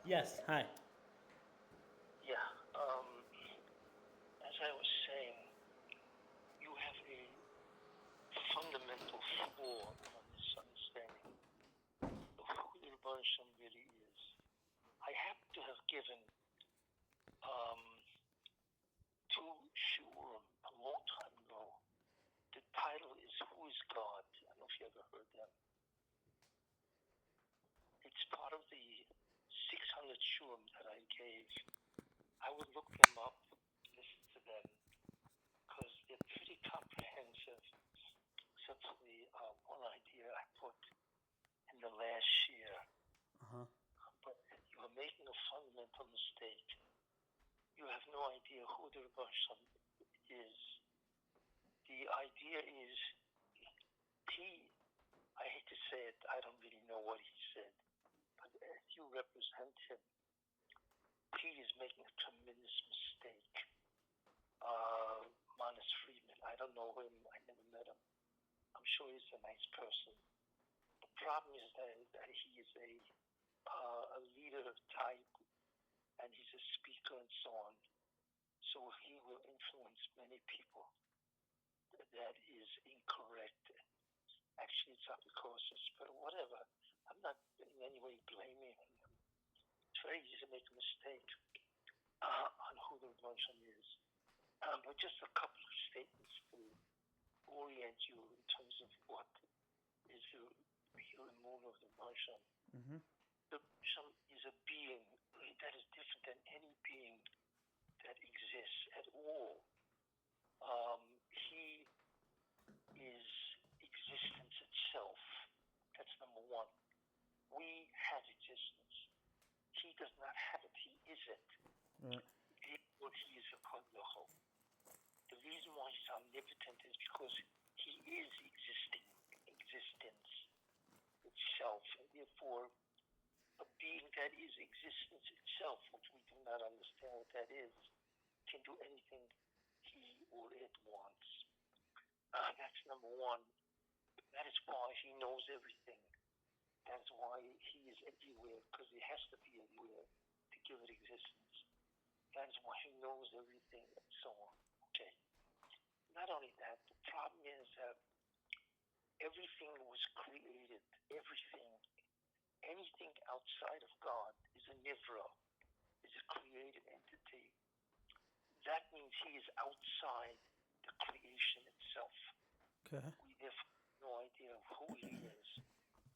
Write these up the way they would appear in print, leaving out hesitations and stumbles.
Yes, hi. Yeah, as I was saying, you have a fundamental flaw in our misunderstanding of who the Rebbe Shem really is. I happen to have given um, two shiurim a long time ago. The title is Who is God? I don't know if you ever heard them. It's part of the 600 shiurim that I gave. I would look them up, listen to them, because they're pretty comprehensive, except for the one idea I put in the last year. Uh-huh. But you are making a fundamental mistake. You have no idea who the Rebbe Shem is. The idea is he, I hate to say it, I don't really know what he said, but as you represent him, he is making a tremendous mistake. Manis Friedman, I don't know him, I never met him. I'm sure he's a nice person. The problem is that he is a leader type and he's a speaker and so on. So he will influence many people. That is incorrect. Actually, it's apicausis, but whatever. I'm not in any way blaming him. It's very easy to make a mistake on who the Rebbe is. But just a couple of statements to orient you in terms of what is the real moon of the Rebbe. Mm-hmm. The Rebbe is a being that is different than any being that exists at all. He is existence itself. That's number one. We have existence. He does not have it. He is it. Right. Therefore, he is a Kol Yochel. The reason why he's omnipotent is because he is existence itself, and therefore a being that is existence itself, which we do not understand what that is, can do anything he or it wants. That's number one. That is why he knows everything. That is why he is everywhere, because he has to be everywhere to give it existence. That is why he knows everything, and so on. Okay. Not only that, the problem is that everything was created. Everything, anything outside of God is a nivra, is a created entity. That means he is outside the creation itself. Okay. We have no idea who he is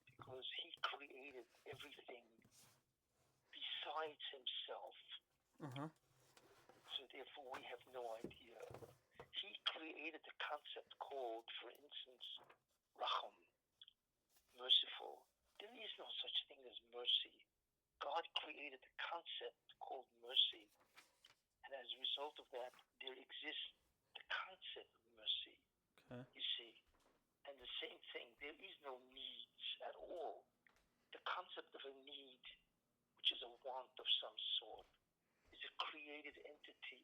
because he created everything besides himself. Uh-huh. So therefore we have no idea. He created the concept called, for instance, Racham, merciful. There is no such thing as mercy. God created the concept called mercy. And as a result of that, there exists the concept of mercy. Okay. You see. And the same thing, there is no needs at all. The concept of a need, which is a want of some sort, is a created entity.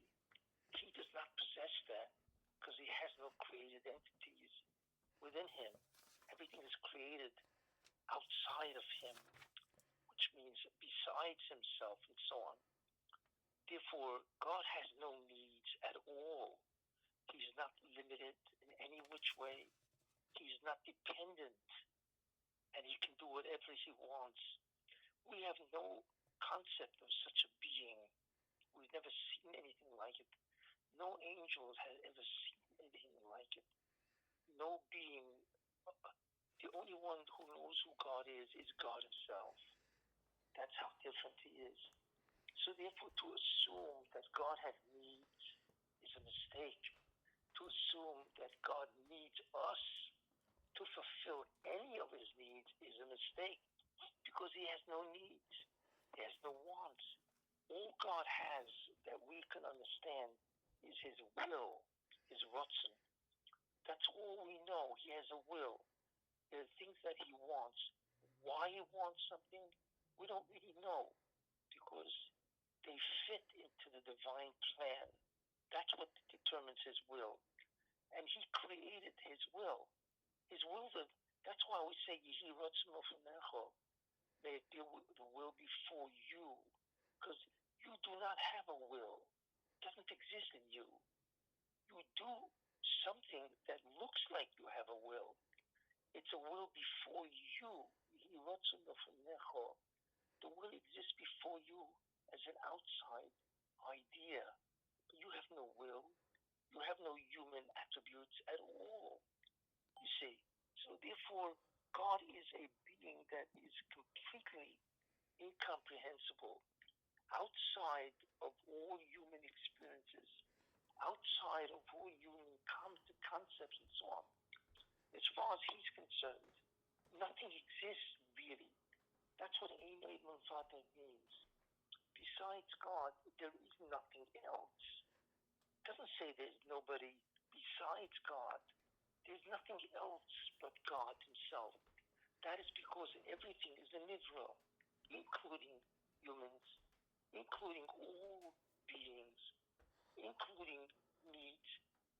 He does not possess that because he has no created entities within him. Everything is created outside of him, which means besides himself and so on. Therefore, God has no needs at all. He's not limited in any which way. He's not dependent, and he can do whatever he wants. We have no concept of such a being. We've never seen anything like it. No angel has ever seen anything like it. No being. The only one who knows who God is God himself. That's how different he is. So therefore, to assume that God has needs is a mistake. To assume that God needs us to fulfill any of his needs is a mistake because he has no needs. He has no wants. All God has that we can understand is his will, his ratzon. That's all we know. He has a will. There are things that he wants. Why he wants something, we don't really know because they fit into the divine plan. That's what determines his will. And he created his will. His will, that's why we say, Yehi Ratzon Lefanecha, may it the will before you, because you do not have a will. It doesn't exist in you. You do something that looks like you have a will. It's a will before you. The will exists before you as an outside idea. You have no will. You have no human attributes at all. You see. So therefore, God is a being that is completely incomprehensible, outside of all human experiences, outside of all human concepts and so on. As far as he's concerned, nothing exists really. That's what Ein Od Milvado means. Besides God, there is nothing else. It doesn't say there's nobody besides God. There's nothing else but God himself. That is because everything is a nivra, including humans, including all beings, including needs,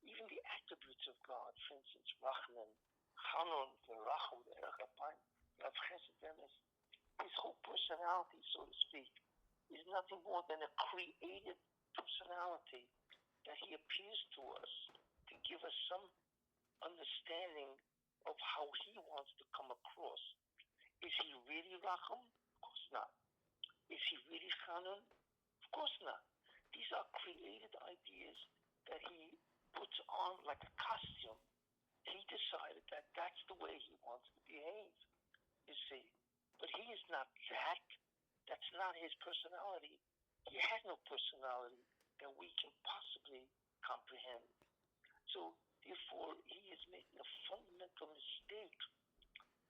even the attributes of God. For instance, Rachman, Chanon, Rachum, Erech Apayim, Rav Chesed Emes. His whole personality, so to speak, is nothing more than a created personality that he appears to us to give us some understanding of how he wants to come across. Is he really Rachum? Of course not. Is he really Chanon? Of course not. These are created ideas that he puts on like a costume. He decided that that's the way he wants to behave, you see. But he is not that. That's not his personality. He has no personality that we can possibly comprehend. So, therefore, he is making a fundamental mistake.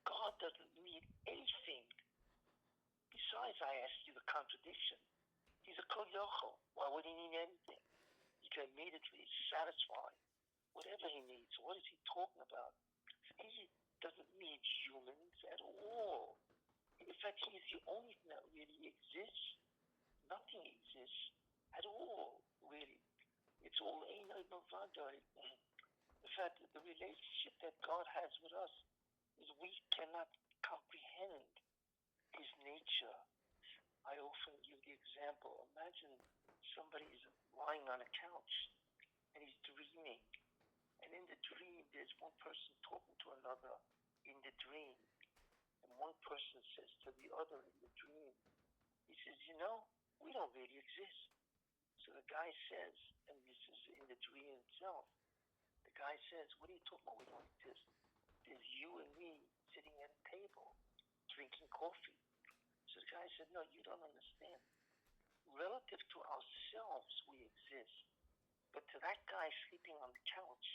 God doesn't need anything. Besides, I asked you the contradiction. He's a Kol Yochel. Why would he need anything? He can immediately satisfy whatever he needs. What is he talking about? He doesn't need humans at all. In fact, he is the only thing that really exists. Nothing exists at all, really. It's all Ein Od Milvado. In fact, the relationship that God has with us is we cannot comprehend his nature. I often give the example. Imagine somebody is lying on a couch and he's dreaming. And in the dream, there's one person talking to another in the dream. And one person says to the other in the dream, he says, you know, we don't really exist. So the guy says, and this is in the dream itself, the guy says, what are you talking about? We don't exist. There's you and me sitting at a table, drinking coffee. So the guy said, no, you don't understand. Relative to ourselves, we exist. But to that guy sleeping on the couch,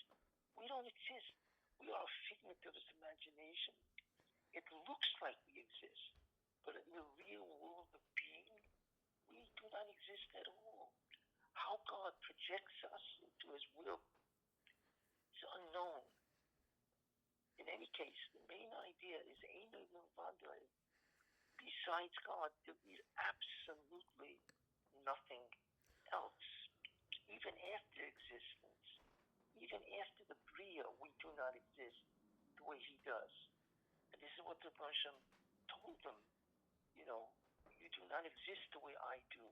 we don't exist. We are a figment of his imagination. It looks like we exist, but in the real world of being, we do not exist at all. How God projects us into his will is unknown. In any case, the main idea is Ein Od Milvado. Besides God, there is absolutely nothing else. Even after existence, even after the Bria, we do not exist the way he does. And this is what the Hashem told them. You know, you do not exist the way I do.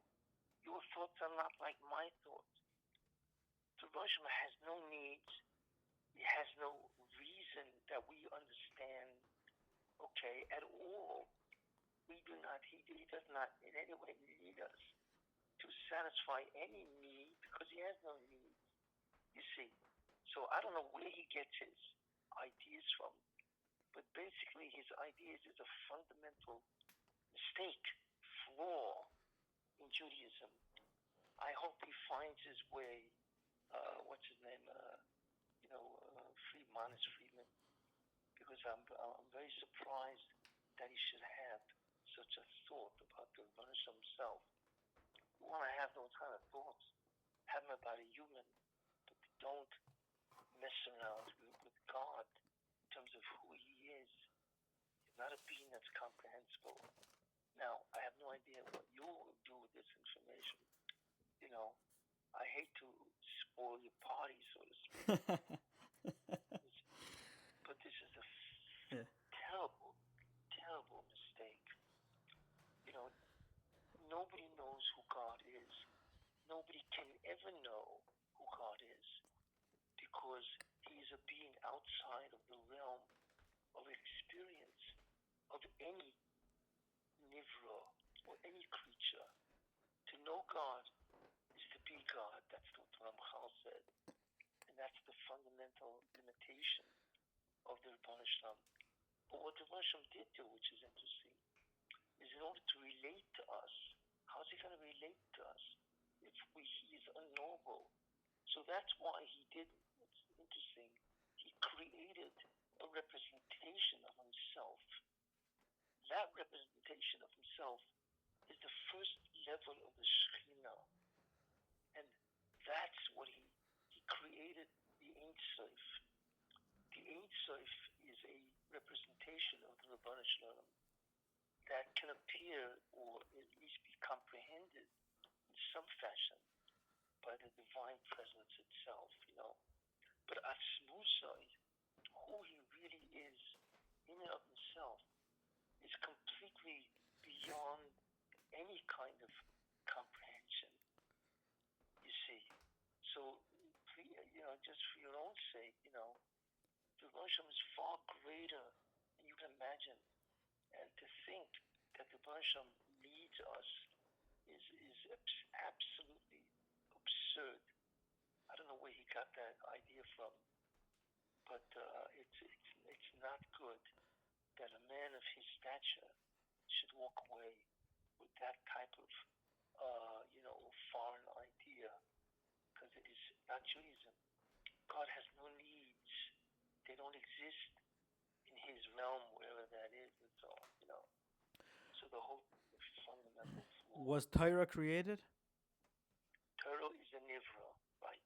Your thoughts are not like my thoughts. The Hashem has no needs. He has no reason that we understand, okay, at all. We do not, he does not in any way need us to satisfy any need because he has no need, you see. So I don't know where he gets his ideas from, but basically his ideas is a fundamental mistake, flaw in Judaism. I hope he finds his way, what's his name, Manis Friedman, because I'm very surprised that he should have such a thought about the Rebbeinu himself. You want to have those kind of thoughts, have them about a human, but don't mess around with God in terms of who he is. He's not a being that's comprehensible. Now, I have no idea what you will do with this information. You know, I hate to spoil your party, so to speak. But this is a terrible, terrible mistake. nobody knows who God is. Nobody can ever know who God is because he is a being outside of the realm of experience of any nivra or any creature. To know God is to be God. That's what Ramchal said. And that's the fundamental limitation of the Rebbeinu Shalom. But what the Rebbeinu Shalom did do, which is interesting, is in order to relate to us, how's he going to relate to us if he is unknowable? So that's why he did, it's interesting, he created a representation of himself. That representation of himself is the first level of the Shekhinah. And that's what he created, the Ein Sof. The Ein Sof is a representation of the Rebbeinu Shalom that can appear or at least be comprehended in some fashion by the divine presence itself, But Atzmusai, who he really is in and of himself, is completely beyond any kind of comprehension, you see. So, just for your own sake, the Rosham is far greater than you can imagine. And to think that the Rosham leads us is absolutely absurd. I don't know where he got that idea from, but it's not good that a man of his stature should walk away with that type of foreign idea, because it is not Judaism. God has no needs; they don't exist in his realm, wherever that is, and so on. So the whole fundamental flaw. Was Torah created? Torah is a nivra, right?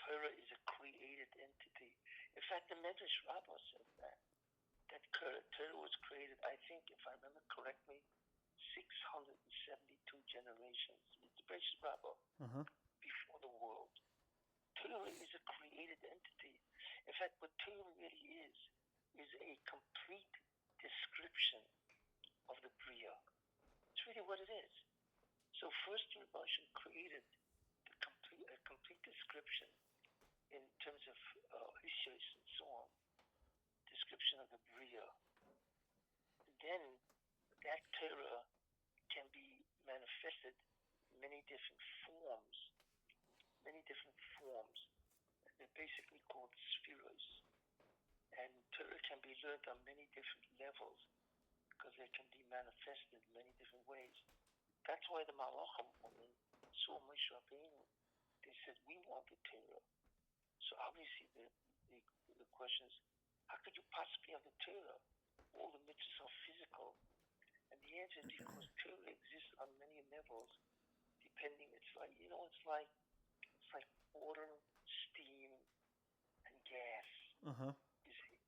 Torah is a created entity. In fact, the Medrash Rabbah says that Torah was created, I think, if I remember correctly, 672 generations. It's the Medrash Rabbah before the world. Torah is a created entity. In fact, what Torah really is a complete description of the Bria. It's really what it is. So first, the Rebbeinu created a complete description in terms of issues and so on, description of the Bria. And then that Torah can be manifested in many different forms. They're basically called spheros. And Torah can be learned on many different levels because they can be manifested in many different ways. That's why the Malachim, when they saw Moshe Rabbeinu, they said, we want the Torah. So obviously the question is, how could you possibly have the Torah? All the mitzvahs are physical. And the answer is because Torah exists on many levels, depending, it's like water, steam, and gas. You see,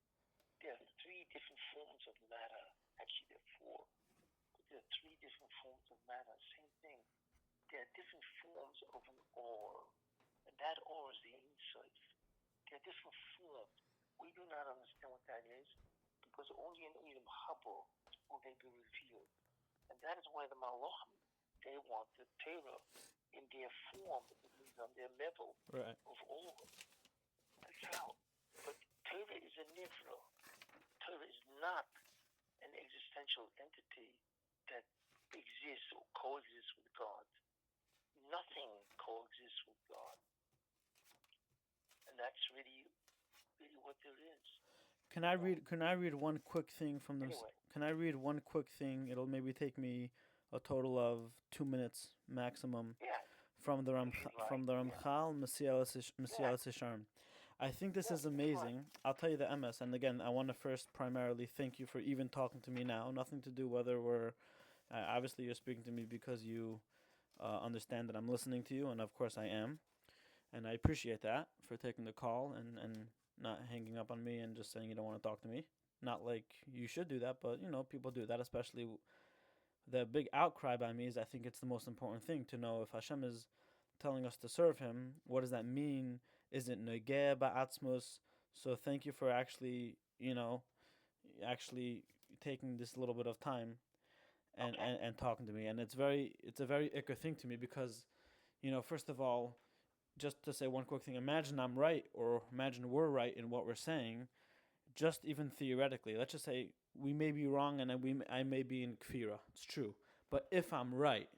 there are three different forms of matter. Actually, there are four. But there are three different forms of matter. Same thing. There are different forms of an ore. And that ore is the Ein Sof. There are different forms. We do not understand what that is because only in Elam Haba will they be revealed. And that is why the Malachim, they want the Torah in their form, it means on their level of ore. That's how. But Torah is a nivra. Torah is not an existential entity that exists or coexists with God. Nothing coexists with God. And that's really what there is. Can I read one quick thing from this? Anyway. Can I read one quick thing? It'll maybe take me a total of 2 minutes maximum. Yeah. From the Ramchal, Mesilas Yesharim. I think this is amazing. I'll tell you the MS, and again, I want to first primarily thank you for even talking to me now. Nothing to do whether we're obviously you're speaking to me because you understand that I'm listening to you, and of course I am, and I appreciate that for taking the call and not hanging up on me and just saying you don't want to talk to me. Not like you should do that, but people do that, especially. The big outcry by me is I think it's the most important thing to know if Hashem is telling us to serve Him. What does that mean? Is it negeh ba'atzmus? So thank you for actually taking this little bit of time. and talking to me, and it's a very icker thing to me because, first of all, just to say one quick thing, imagine I'm right or imagine we're right in what we're saying, just even theoretically. Let's just say we may be wrong and I may be in kfira. It's true, but if I'm right,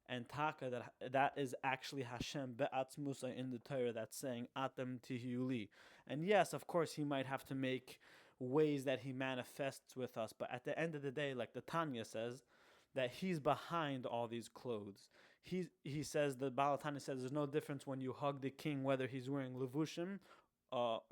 and taka that is actually Hashem be'atzmusa in the Torah that's saying atem tihiyuli, and yes, of course, he might have to make ways that he manifests with us, but at the end of the day, like the Tanya says, that he's behind all these clothes. He says, the Balatani says, there's no difference when you hug the king whether he's wearing levushim, or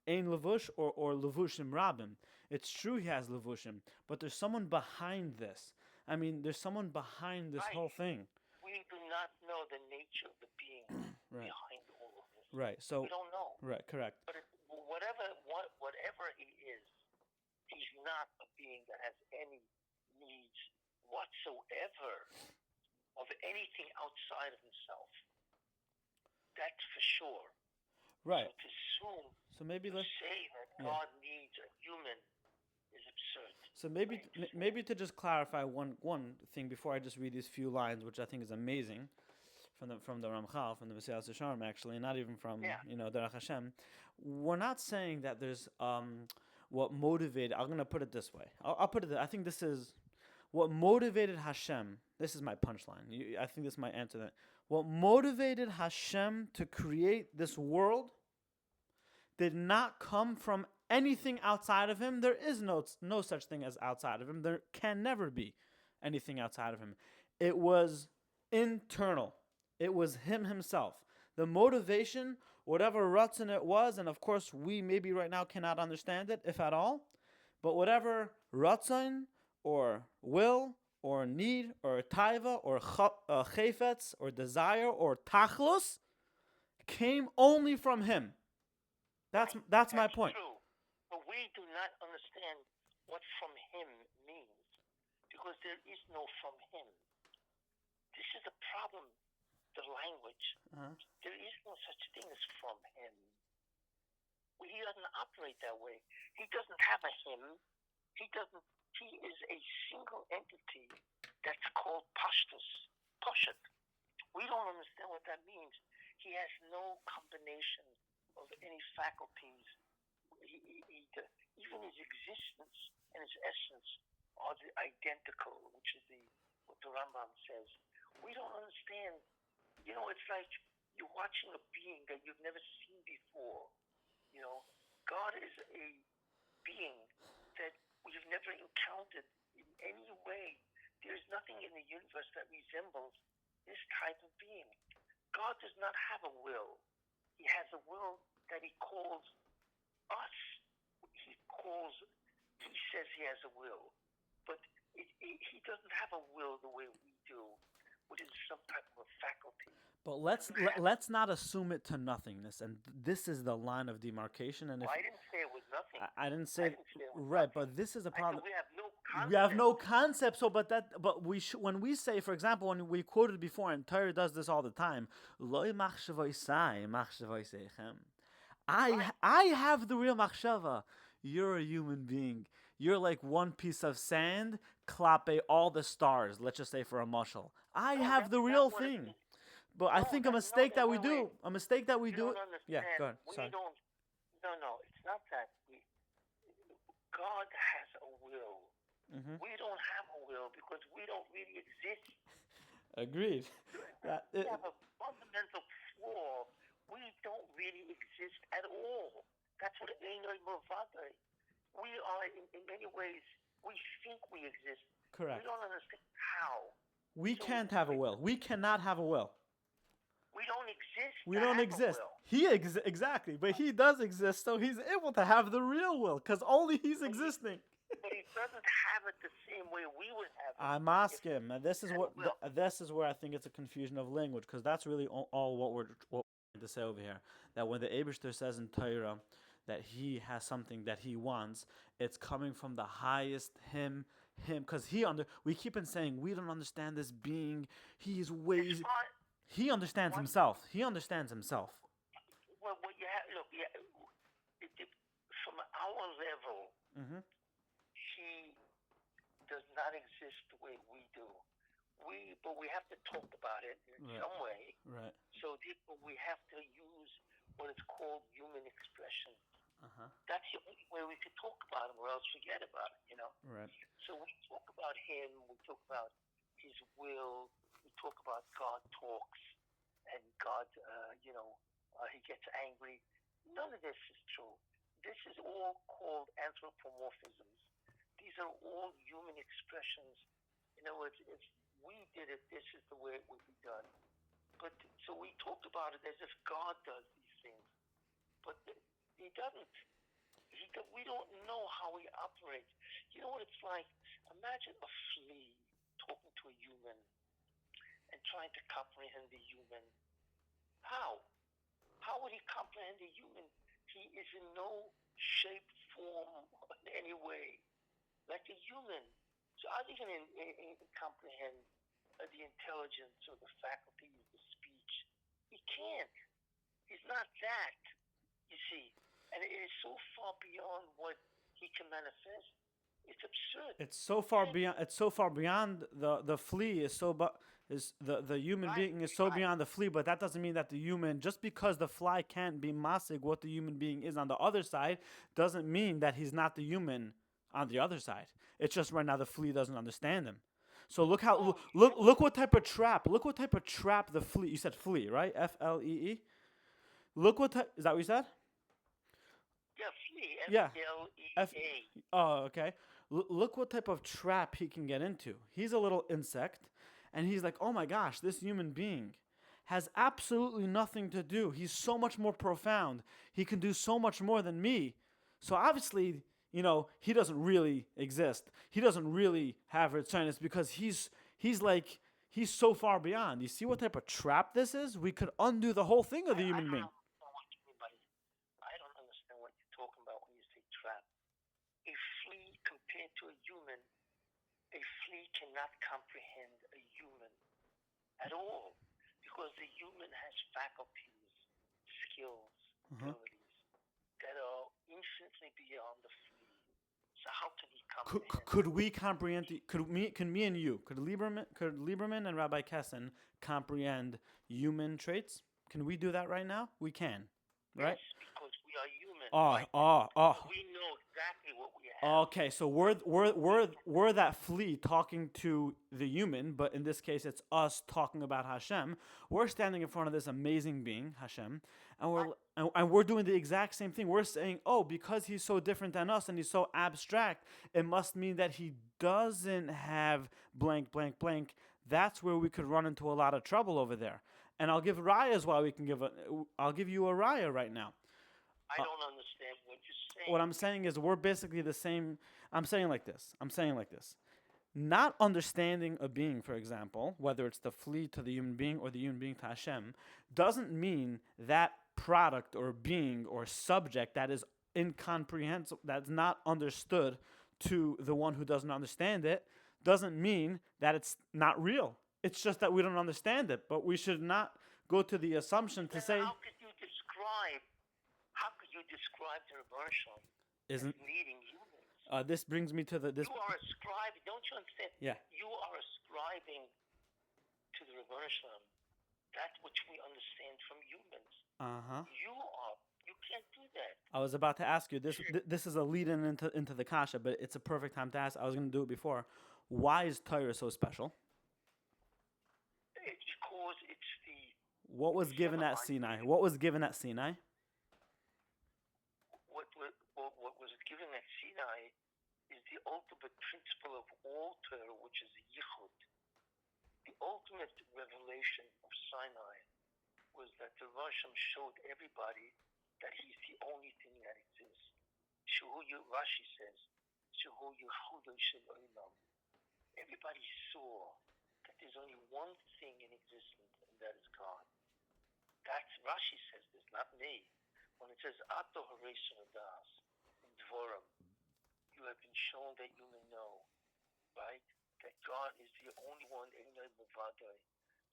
ein levush or levushim rabim. It's true he has levushim, but there's someone behind this. I mean, there's someone behind this whole thing. We do not know the nature of the being Right. behind all of this. Right. So we don't know. Right. Correct. But whatever he is, he's not a being that has any needs whatsoever of anything outside of himself. That's for sure. Right. So to assume, So maybe let's say that God needs a human is absurd. So maybe to just clarify one thing before I just read these few lines, which I think is amazing, from the Ramchal, from the Mesilas Yesharim, actually, not even from Derech Hashem. We're not saying that there's what motivated. I'm gonna put it this way. I'll put it. I think this is what motivated Hashem. This is my punchline. I think this might answer that. What motivated Hashem to create this world did not come from anything outside of him. There is no such thing as outside of him. There can never be anything outside of him. It was internal. It was him himself. The motivation, whatever rutzin it was, and of course we maybe right now cannot understand it, if at all, but whatever rutzin or will or need or taiva or chayfetz or desire or tachlus came only from him. That's my point. True. But we do not understand what from him means because there is no from him. This is the problem, the language. Uh-huh. There is no such thing as from him. He doesn't operate that way. He doesn't have a him. He is a single entity that's called Pashtus. Pashat. We don't understand what that means. He has no combination of any faculties. Even his existence and his essence are identical, which is what the Rambam says. We don't understand. It's like you're watching a being that you've never seen before. God is a being that we've never encountered in any way. There's nothing in the universe that resembles this type of being. God does not have a will. He has a will that he calls us. He says he has a will, but he doesn't have a will the way we do, which is some type of a faculty. But let's not assume it to nothingness, and this is the line of demarcation. And I didn't say it was nothing. I didn't say it right, but this is a problem. We have no concept. We have no concept. So, but when we say, for example, when we quoted before, and Torah does this all the time, Loi machshavosai machshavosechem. I have the real machshava. You're a human being. You're like one piece of sand, klape all the stars. Let's just say for a mushal. I have the real thing. But I think a mistake that we do. A mistake that we do. Yeah, go ahead. Sorry. No, it's not that. God has a will. Mm-hmm. We don't have a will because we don't really exist. Agreed. We have a fundamental flaw. We don't really exist at all. That's what Einoi Mavada. We are, in many ways, we think we exist. Correct. We don't understand how. We can't have a will. We cannot have a will. We don't exist. We don't exist. Exactly, but he does exist, so he's able to have the real will, because only he's existing. But he doesn't have it the same way we would have it. I'm asking, and this is where I think it's a confusion of language, because that's really all what we're trying to say over here. That when the Eibishter says in Torah that he has something that he wants, it's coming from the highest him, because we keep on saying we don't understand this being. He understands himself. He understands himself. Well, you have, look, from our level, mm-hmm. he does not exist the way we do. But we have to talk about it in Right. some way. Right. So therefore, we have to use what is called human expression. Uh-huh. That's the only way we could talk about him, or else forget about it. Right. So we talk about him. We talk about his will. We talk about God talks, and God, he gets angry. None of this is true. This is all called anthropomorphisms. These are all human expressions. In other words, if we did it, this is the way it would be done. But so we talk about it as if God does these things, but he doesn't. We don't know how he operates. You know what it's like? Imagine a flea talking to a human and trying to comprehend the human. How? How would he comprehend a human? He is in no shape, form, in any way like a human. So how are you going to comprehend the intelligence or the faculties, the speech? He can't. He's not that, you see. And it is so far beyond what he can manifest. It's absurd. It's so far beyond. It's so far beyond the flea is so. But is the human Right, being is so right. beyond the flea, but that doesn't mean that the human, just because the fly can't be masig what the human being is on the other side, doesn't mean that he's not the human on the other side. It's just right now the flea doesn't understand him. So look how look what type of trap. Look what type of trap the flea. You said flea, right? Flee. Look what type. Is that what you said? Yeah, flea. Yeah. F-L-E-A. Oh, okay. Look what type of trap he can get into. He's a little insect, and he's like, oh my gosh, this human being has absolutely nothing to do. He's so much more profound. He can do so much more than me. So obviously, he doesn't really exist. He doesn't really have returns because he's so far beyond. You see what type of trap this is? We could undo the whole thing of the human being. I don't understand what you're talking about when you say trap. A flea compared to a human, a flea cannot comprehend a human at all because the human has faculties, skills, abilities that are infinitely beyond the flea. So how can he comprehend? Could we comprehend? Can me and you? Could Lieberman and Rabbi Kessin comprehend human traits? Can we do that right now? We can, right? Yes, because we are human. We know exactly what we have. Okay, so we're that flea talking to the human, but in this case, it's us talking about Hashem. We're standing in front of this amazing being, Hashem, and we're doing the exact same thing. We're saying, oh, because he's so different than us and he's so abstract, it must mean that he doesn't have blank, blank, blank. That's where we could run into a lot of trouble over there. And I'll give rayas while we can I'll give you a raya right now. I don't understand what you're saying. What I'm saying is we're basically the same. I'm saying like this. Not understanding a being, for example, whether it's the flea to the human being or the human being to Hashem, doesn't mean that product or being or subject that is incomprehensible, that's not understood to the one who doesn't understand it, doesn't mean that it's not real. It's just that we don't understand it. But we should not go to the assumption to say. How could you describe the Rebbeinu as leading humans? This brings me to this. You are ascribing. Don't you understand? Yeah. You are ascribing to the Rebbeinu that which we understand from humans. You can't do that. I was about to ask you this. This is a lead-in into the kasha, but it's a perfect time to ask. I was going to do it before. Why is Torah so special? It's because it's the. What was given at Sinai? What was given at Sinai? What was given at Sinai is the ultimate principle of all Torah, which is the yichud. The ultimate revelation of Sinai was that the Hashem showed everybody that he's the only thing that exists. Rashi says, everybody saw that there's only one thing in existence, and that is God. That's Rashi says this, not me. When it says Ato Hareishon Adas in Dvorim, you have been shown that you may know, right? That God is the only one, Einay Muvadai.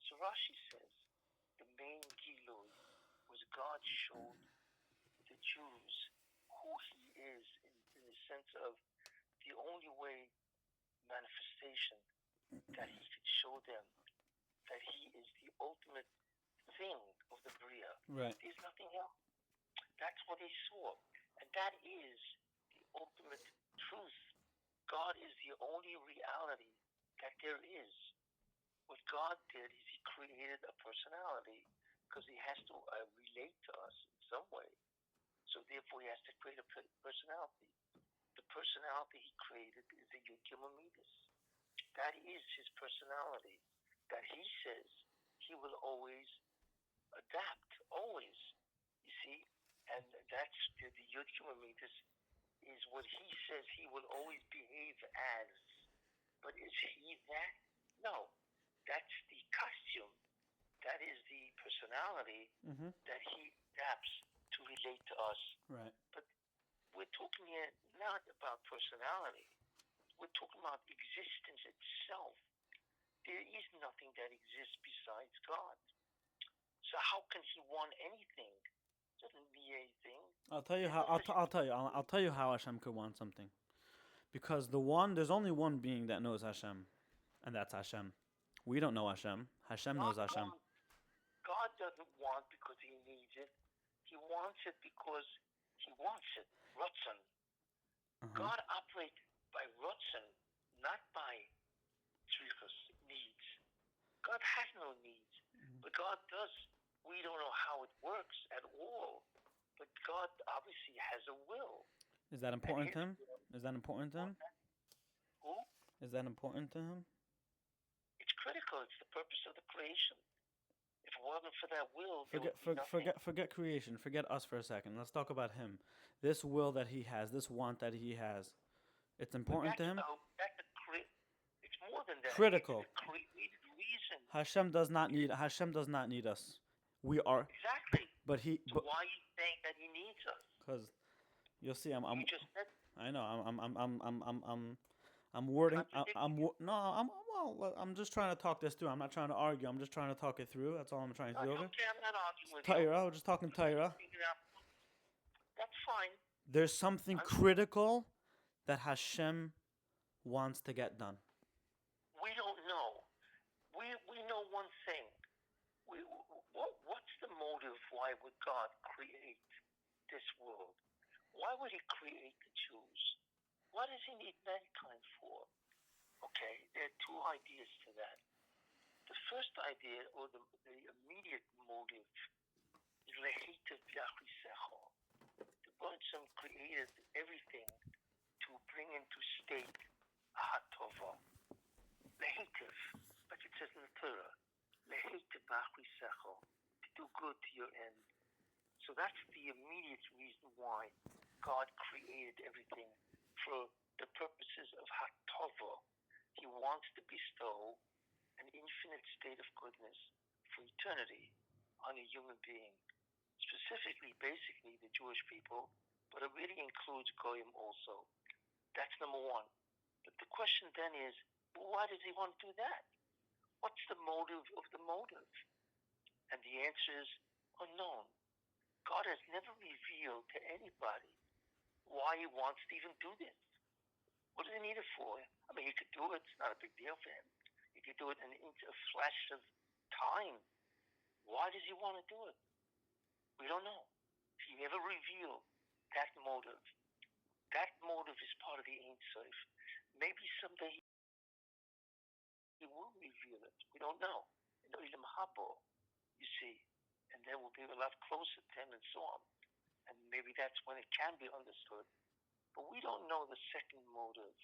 So Rashi says the main Gilui was God showed the Jews who he is in the sense of the only way manifestation that he could show them that he is the ultimate thing of the Bria. Right. There's nothing else. That's what they saw. And that is the ultimate truth. God is the only reality that there is. What God did is he created a personality because he has to relate to us in some way. So therefore he has to create a personality. The personality he created is the Yud Gimel Midas. That is his personality. That he says he will always adapt, always. You see? And that's the Yud Gimel Midas is what he says he will always behave as. But is he that? No. That's the costume. That is the personality that he adapts to relate to us. Right. But we're talking here not about personality. We're talking about existence itself. There is nothing that exists besides God. So how can he want anything? Doesn't need anything. I'll tell you how. I'll tell you how Hashem could want something, because there's only one being that knows Hashem, and that's Hashem. We don't know Hashem. Hashem knows Hashem. God doesn't want because he needs it. He wants it because he wants it. Ratzon. God operates by Ratzon, not by tzrichos, needs. God has no needs, but God does. We don't know how it works at all, but God obviously has a will. Is that important to him? Is that important to him? Who? Is that important to him? It's critical. It's the purpose of the creation. If it wasn't for that will, forget creation. Forget us for a second. Let's talk about him. This will that he has, this want that he has, it's important to him. It's more than that. Critical. It's a created reason. Hashem does not need us. We are exactly. But he. So why are you saying that he needs us? Because you'll see, I'm. You just said. I know. I'm wording. I'm just trying to talk this through. I'm not trying to argue. I'm just trying to talk it through. That's all I'm trying to do. Okay, I'm not arguing with Tyra, we're just talking Tyra. That's fine. There's something critical that Hashem wants to get done. We don't know. We know one thing. What's the motive? Why would God create this world? Why would he create the Jews? What does he need mankind for? Okay, there are two ideas to that. The first idea, or the immediate motive, is lehitiv yachisecho. The Rebbeinu created everything to bring into state hatova. Lehitiv, like it says in the Torah, lehitiv yachisecho, to do good to your end. So that's the immediate reason why God created everything, for the purposes of hatova. He wants to bestow an infinite state of goodness for eternity on a human being, specifically, basically, the Jewish people, but it really includes Goyim also. That's number one. But the question then is, why does he want to do that? What's the motive of the motive? And the answer is unknown. God has never revealed to anybody why he wants to even do this. What does he need it for? I mean, he could do it. It's not a big deal for him. He could do it in a flash of time. Why does he want to do it? We don't know. He never revealed that motive. That motive is part of the Ein Sof. Maybe someday he will reveal it. We don't know. In Olam Habo, you see. And then we'll be a lot closer to him and so on. And maybe that's when it can be understood. But we don't know the second motive.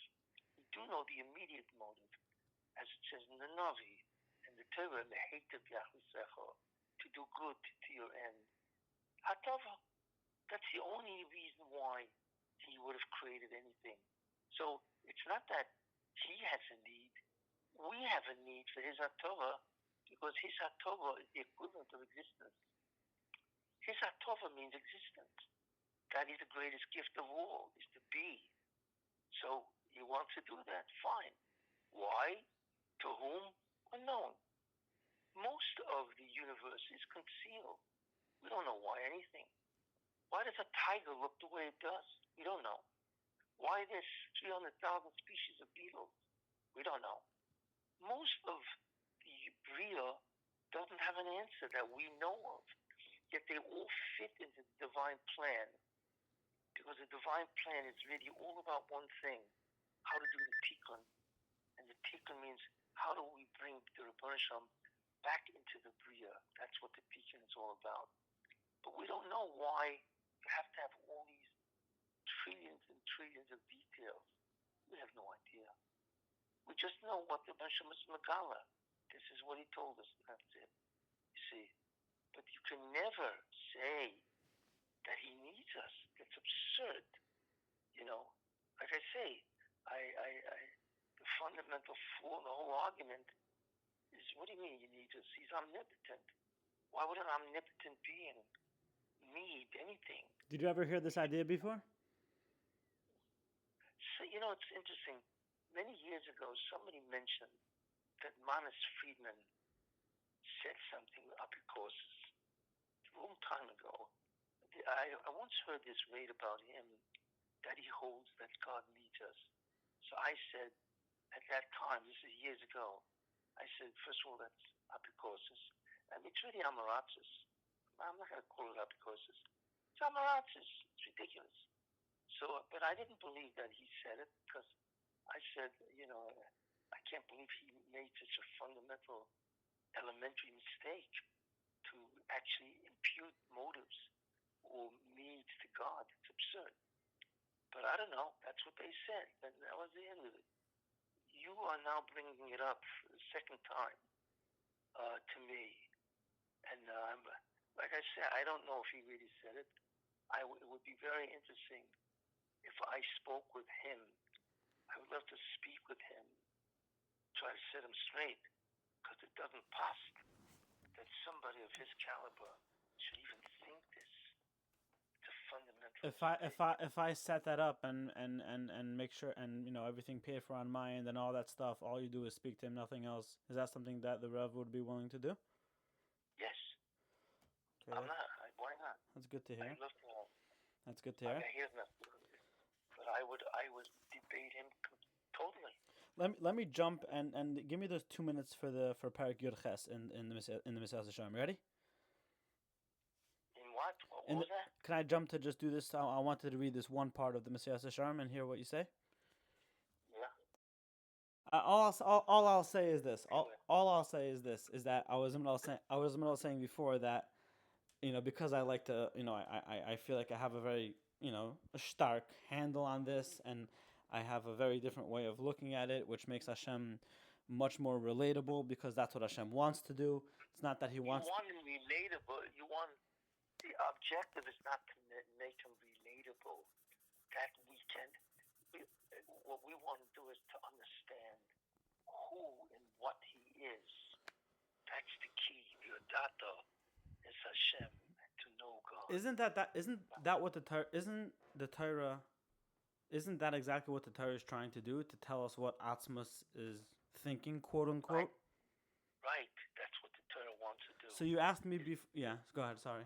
We do know the immediate motive, as it says in the Navi, and the Torah, lehitiv yachisecho, to do good to your end. Hatava, that's the only reason why he would have created anything. So it's not that he has a need. We have a need for his hatova, because his hatova is the equivalent of existence. His hatova means existence. That is the greatest gift of all, is to be. So he wants to do that, fine. Why? To whom? Unknown. Most of the universe is concealed. We don't know why anything. Why does a tiger look the way it does? We don't know. Why there's 300,000 species of beetles? We don't know. Most of the Bria doesn't have an answer that we know of. Yet they all fit into the divine plan. Because the divine plan is really all about one thing: how to do the tikkun. And the tikkun means how do we bring the Rebbeinu Shalom back into the Bria. That's what the tikkun is all about. But we don't know why you have to have all these trillions and trillions of details. We have no idea. We just know what the Rebbeinu Shalom is Megala. This is what he told us. That's it. You see. But you can never say that he needs us. It's absurd. You know, like I say, the fundamental flaw in the whole argument is, what do you mean he needs us? He's omnipotent. Why would an omnipotent being need anything? Did you ever hear this idea before? So, you know, it's interesting. Many years ago, somebody mentioned that Manis Friedman said something because a long time ago, I once heard this read about him, that he holds that God needs us. So I said, at that time, this is years ago, I said, first of all, that's apikosis. I mean, it's really amaratzis. I'm not going to call it apikosis. It's amaratzis. It's ridiculous. So, but I didn't believe that he said it, because I said, you know, I can't believe he made such a fundamental, elementary mistake to actually impute motives or needs to God. It's absurd. But I don't know. That's what they said. And that was the end of it. You are now bringing it up for the second time to me. And like I said, I don't know if he really said it. It would be very interesting if I spoke with him. I would love to speak with him, try to set him straight, because it doesn't pass that somebody of his caliber should even think this. It's a fundamental. If I set that up and make sure, and you know, everything paid for on my end and all that stuff, all you do is speak to him, nothing else. Is that something that the Rev would be willing to do? Yes. Okay, I'm not. Why not? That's good to hear. I'd love to know. That's good to hear. He doesn't have to do it. But I would debate him totally. Let me jump and give me those 2 minutes for Parak Yud Ches in the Mesilas Yesharim. Ready? In what? What was that? Can I jump to just do this? I wanted to read this one part of the Mesilas Yesharim and hear what you say. Yeah. All I'll say is this. All I'll say is this: is that I was in the middle of saying before that, you know, because I like to, you know, I feel like I have a very, you know, a stark handle on this, and I have a very different way of looking at it, which makes Hashem much more relatable, because that's what Hashem wants to do. It's not that He wants. You want him relatable. You want the objective is not to make him relatable. That we can. What we want to do is to understand who and what he is. That's the key. The data is Hashem, to know God. Isn't that what the Torah? Isn't that exactly what the Torah is trying to do? To tell us what Atzmus is thinking, quote unquote. Right. That's what the Torah wants to do. So you asked me before. Yeah. Go ahead. Sorry.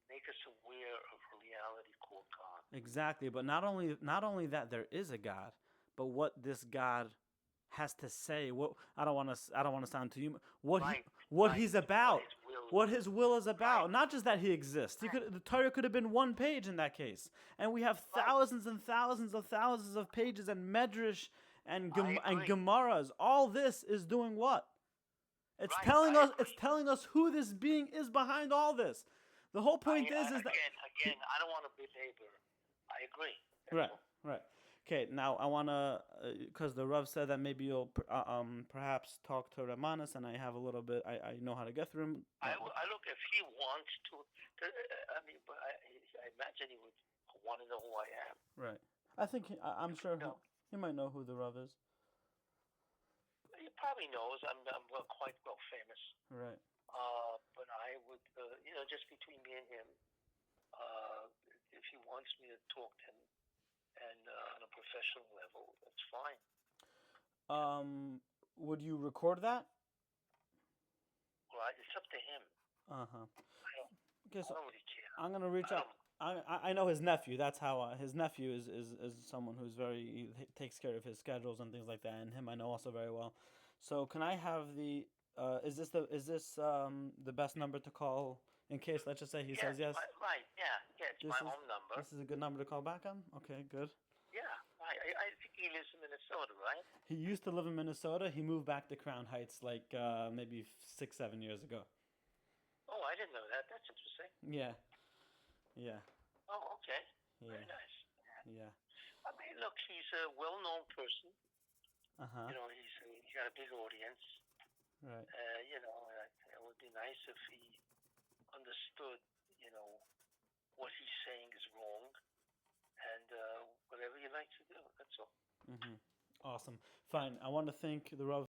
Make us aware of reality called God. Exactly, but not only that there is a God, but what this God has to say. What I don't want to sound too human. What he's about. What his will is about. Right. Not just that he exists. The Torah could have been one page in that case, and we have thousands and thousands of pages and medrash and gemaras. All this is doing what? It's telling us who this being is behind all this. The whole point is that again, I don't want to belabor. I agree. Right. Okay, now I want to, because the Rav said that maybe you'll perhaps talk to Ramanas, and I have a little bit, I know how to get through him. I look, if he wants to, I mean, but I imagine he would want to know who I am. Right. I think, I'm sure he might know who the Rav is. He probably knows. I'm quite well famous. Right. But I would, just between me and him, if he wants me to talk to him, and on a professional level, that's fine. Would you record that? Well, it's up to him. Okay, so I don't really care. I'm gonna reach out. I know his nephew. That's how his nephew is someone who's he takes care of his schedules and things like that. And him I know also very well. So can I have the is this the best number to call in case let's just say he Yeah, says yes? right. Yeah, it's This my is home number. this is a good number to call back on. Okay, good. Yeah, I think he lives in Minnesota, right? He used to live in Minnesota. He moved back to Crown Heights like maybe 6 7 years ago. Oh, I didn't know that. That's interesting. Yeah, yeah, Oh, okay. yeah, Very nice. yeah. I mean, look, he's a well-known person. Uh huh. You know, he's got a big audience. Right. You know, it would be nice if he understood, you know, what he's saying is wrong, and whatever he likes to do. That's all. Mhm. Awesome. Fine. I want to thank the Rav